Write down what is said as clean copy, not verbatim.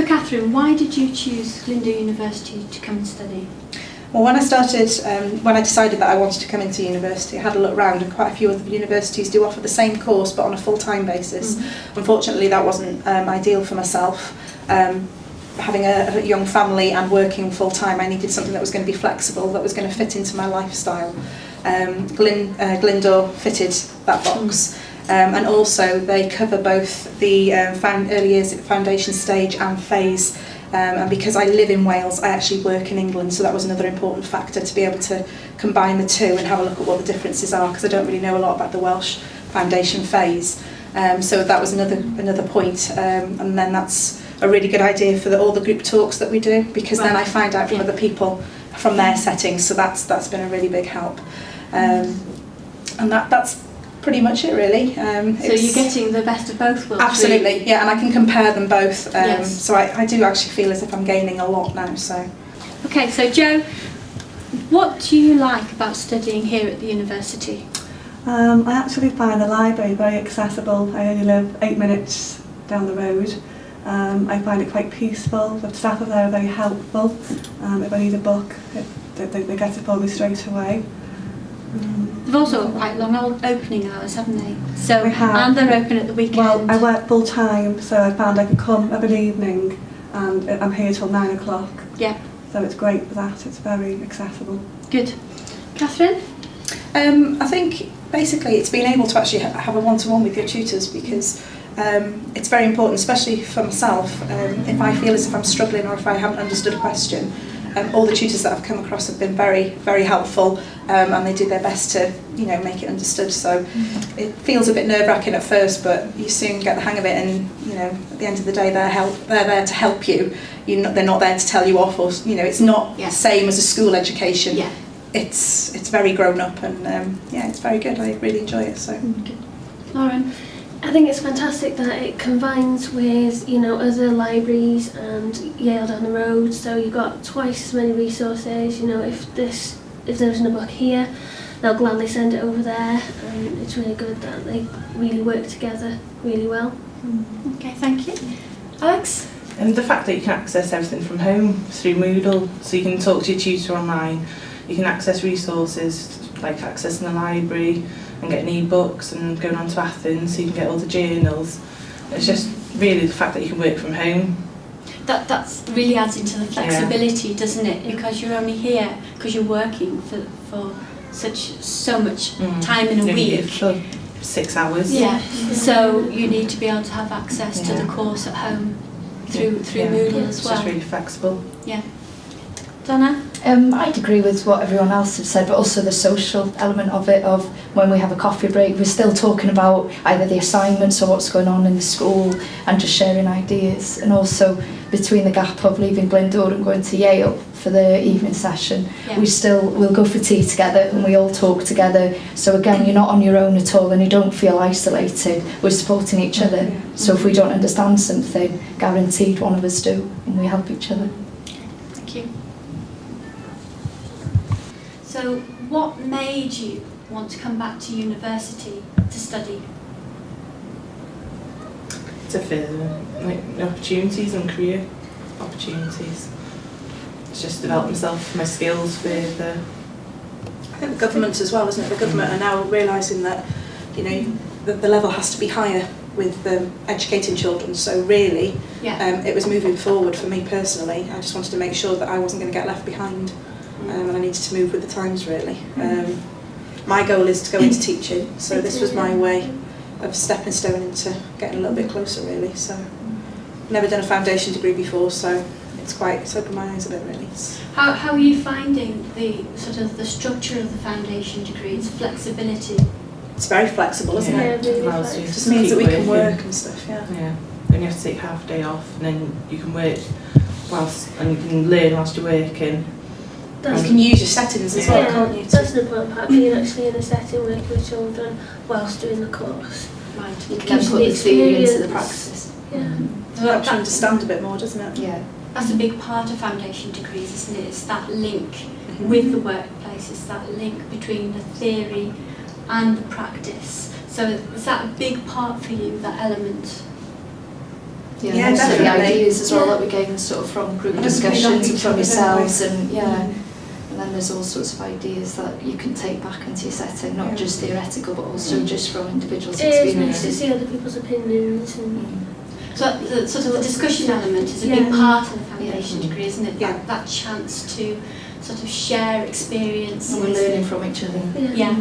So Catherine, why did you choose Glyndŵr University to come and study? Well, when I decided that I wanted to come into university, I had a look around, and quite a few other universities do offer the same course but on a full-time basis. Unfortunately, that wasn't ideal for myself. Having a young family and working full-time, I needed something that was going to be flexible, that was going to fit into my lifestyle. Glyndŵr fitted that box. And also they cover both the early years foundation stage and phase. And because I live in Wales, I actually work in England, so that was another important factor, to be able to combine the two and have a look at what the differences are, because I don't really know a lot about the Welsh foundation phase. So that was another point, and then that's a really good idea for all the group talks that we do, because then I find out from other people from their settings, so that's been a really big help. And that's pretty much it, really. So you're getting the best of both worlds. Absolutely, really. yeah, and I can compare them both. Yes. So I do actually feel as if I'm gaining a lot now. So. Okay, so Jo, what do you like about studying here at the university? I actually find the library very accessible. I only live 8 minutes down the road. I find it quite peaceful. The staff there are very helpful. If I need a book, they get it for me straight away. They've also got quite long opening hours, haven't they? So, We have. and they're open at the weekend. Well, I work full time, so I found I can come of an evening and I'm here till 9 o'clock. Yeah. So it's great for that, it's very accessible. Good. Catherine? I think basically it's being able to actually have a one-to-one with your tutors, because it's very important, especially for myself. If I feel as if I'm struggling or if I haven't understood a question, all the tutors that I've come across have been very, very helpful, and they do their best to, make it understood. So it feels a bit nerve-wracking at first, but you soon get the hang of it. And at the end of the day, they're there to help you. They're not there to tell you off, or it's not the same as a school education. Yeah. It's very grown up, and it's very good. I really enjoy it. So. Good. Lauren? I think it's fantastic that it combines with, other libraries and Yale down the road, so you've got twice as many resources. If there isn't a book here, they'll gladly send it over there, and it's really good that they really work together really well. Okay, thank you. Alex? And the fact that you can access everything from home through Moodle, so you can talk to your tutor online, you can access resources like accessing the library and getting e-books and going on to Athens, so you can get all the journals. It's just really the fact that you can work from home. That's really adds into the flexibility, doesn't it? Because you're only here because you're working for so much time in a week. For 6 hours. Yeah. So you need to be able to have access to the course at home through Moodle as well. It's just really flexible. Yeah. Donna? I'd agree with what everyone else has said, but also the social element of it, of when we have a coffee break, we're still talking about either the assignments or what's going on in the school and just sharing ideas. And also between the gap of leaving Glyndŵr and going to Yale for the evening session, we'll go for tea together and we all talk together. So again, you're not on your own at all and you don't feel isolated. We're supporting each other. So if we don't understand something, guaranteed one of us do, and we help each other. Thank you. So what made you want to come back to university to study? To further opportunities and career opportunities. It's just develop myself, my skills further. I think the government as well, isn't it? The government are now realising that, the level has to be higher with educating children. So really, it was moving forward for me personally. I just wanted to make sure that I wasn't going to get left behind. And I needed to move with the times, really. My goal is to go into teaching, so this was my way of stepping stone into getting a little bit closer, really. So, never done a foundation degree before, so it's opened my eyes a bit, really. How are you finding the structure of the foundation degree, its flexibility? It's very flexible, isn't it? Really It just means that we can work and stuff, Yeah, and you have to take half a day off, and then you can work and you can learn whilst you're working. You can use your settings as well, can't you? That's an important part, being actually in a setting working with children whilst doing the course. Right. You can put the theory into the practice. Yeah. So that you understand a bit more, doesn't it? Yeah. That's a big part of foundation degrees, isn't it? It's that link with the workplace, it's that link between the theory and the practice. So is that a big part for you, that element? Yeah, Yeah, and also the definitely. ideas as well that we gain sort of from group And just feed off discussions and each from other, yourselves, don't and and then there's all sorts of ideas that you can take back into your setting, not just theoretical but also just from individuals' It is nice to experiences. see other people's opinions and So the sort of the discussion element is a big Yeah. part of the foundation degree, isn't it? Yeah. That chance to sort of share experiences. And we're learning from each other. Yeah.